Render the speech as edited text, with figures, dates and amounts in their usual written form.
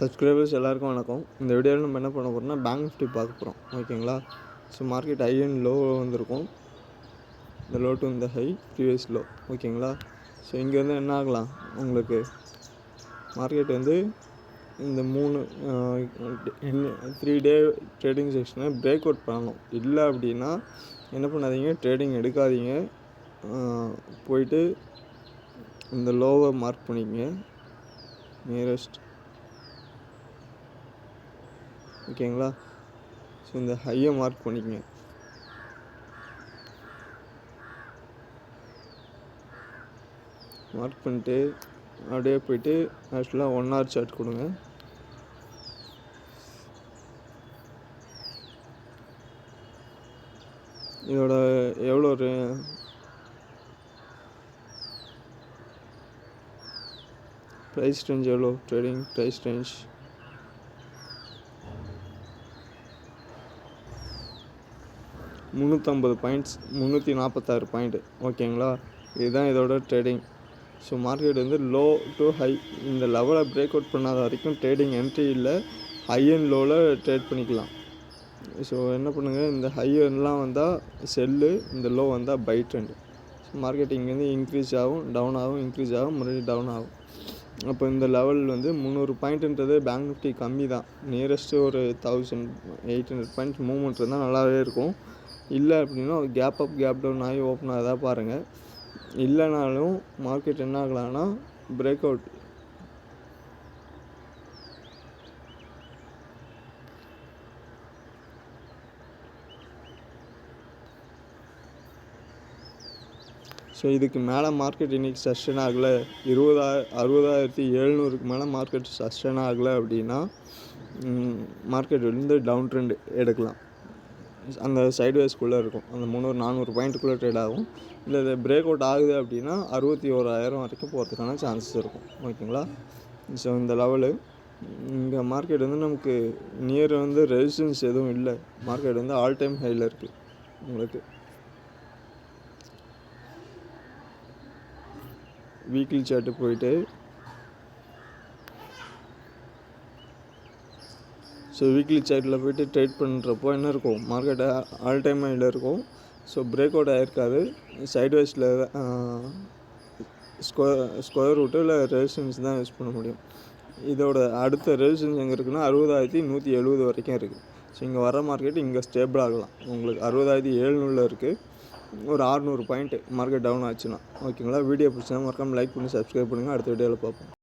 Subscribers எல்லாருக்கும் வணக்கம். இந்த வீடியோவில் நம்ம என்ன பண்ண போகிறோம்னா பேங்க் நிஃப்டி பார்க்க போகிறோம். ஓகேங்களா. So market high and low வந்திருக்கும். இந்த லோ டு இந்த ஹை ப்ரீவியஸ் லோ. ஓகேங்களா. ஸோ இங்கேருந்து என்ன ஆகலாம், உங்களுக்கு மார்க்கெட் வந்து இந்த 3 டே ட்ரேடிங் செக்ஷனை பிரேக் அவுட் பண்ணணும். இல்லை அப்படின்னா என்ன பண்ணாதீங்க, ட்ரேடிங் எடுக்காதீங்க. போயிட்டு இந்த லோவை மார்க் பண்ணிக்கங்க நியரஸ்ட். ஓகேங்களா. ஸோ இந்த ஹையை மார்க் பண்ணிக்கங்க. மார்க் பண்ணிட்டு அப்படியே போயிட்டு ஆக்சுவலாக 1 hour சார்ட் கொடுங்க. இதோட எவ்வளோ ஒரு ப்ரைஸ் ரேஞ்ச் எவ்வளோ, trading price range 350 points, 346 point. ஓகேங்களா. இதுதான் இதோட ட்ரேடிங். ஸோ மார்க்கெட் வந்து லோ டு ஹை இந்த லெவலை பிரேக் அவுட் பண்ணாத வரைக்கும் ட்ரேடிங் என்ட்ரி இல்லை. ஹை அண்ட் லோவில் ட்ரேட் பண்ணிக்கலாம். ஸோ என்ன பண்ணுங்கள், இந்த ஹை எல்லாம் வந்தால் செல்லு, இந்த லோ வந்தால் பை ட்ரெண்ட். ஸோ மார்க்கெட் இங்கேருந்து இன்க்ரீஸ் ஆகும், டவுன் ஆகும், இன்க்ரீஸ் ஆகும், மறுபடியும் டவுன் ஆகும். அப்போ இந்த லெவல் வந்து 300 பாயிண்ட்டுன்றது பேங்க் நிஃப்டி கம்மி தான். நியரஸ்ட்டு ஒரு 1800 பாயிண்ட்ஸ் மூவ்மெண்ட் இருந்தால் நல்லாவே இருக்கும். இல்லை அப்படின்னா கேப் அப் கேப் டவுன் ஆகி ஓப்பன் ஆகுதா பாருங்கள். இல்லைனாலும் மார்க்கெட் என்ன ஆகலாம்னா பிரேக் அவுட். ஸோ இதுக்கு மேலே மார்க்கெட் இன்றைக்கி சஸ்டெயின் ஆகலை, 60,700க்கு மேலே மார்க்கெட் சஸ்டெயின் ஆகலை அப்படின்னா மார்க்கெட் வந்து டவுன் ட்ரெண்ட் எடுக்கலாம். அந்த சைட்வேஸ்க்குள்ளே இருக்கும். அந்த 300-400 பாயிண்ட்டுக்குள்ளே ட்ரேட் ஆகும். இல்லை இது பிரேக் அவுட் ஆகுது அப்படின்னா 61,000 வரைக்கும் போகிறதுக்கான சான்சஸ் இருக்கும். ஓகேங்களா. ஸோ இந்த லெவலு இங்கே மார்க்கெட் வந்து நமக்கு நியர் வந்து ரெசிஸ்டன்ஸ் எதுவும் இல்லை. மார்க்கெட் வந்து ஆல் டைம் ஹையில் இருக்குது. உங்களுக்கு வீக்லி சார்ட்டு போயிட்டு, ஸோ வீக்லி சார்ட்டில் போய்ட்டு ட்ரேட் பண்ணுறப்போ என்ன இருக்கும், மார்க்கெட்டை ஆல் டைம் ஹையில் இருக்கும். ஸோ பிரேக் அவுட் ஆகிருக்காது. சைட்வேஸில் ஸ்கொயர் ரூட்டில் ரெசிஸ்டன்ஸ் தான் யூஸ் பண்ண முடியும். இதோட அடுத்த ரெசிஸ்டன்ஸ் எங்கே இருக்குன்னா 60,170 வரைக்கும் இருக்குது. ஸோ இங்கே வர மார்க்கெட் இங்கே ஸ்டேபிள் ஆகலாம். உங்களுக்கு 60,700 இருக்குது. ஒரு 600 பாயிண்ட்டு மார்க்கெட் டவுன் ஆச்சுன்னா. ஓகேங்களா. வீடியோ பிடிச்சா மறக்காமல் லைக் பண்ணி சப்ஸ்கிரைப் பண்ணுங்கள். அடுத்த வீடியோவில் பார்ப்போம்.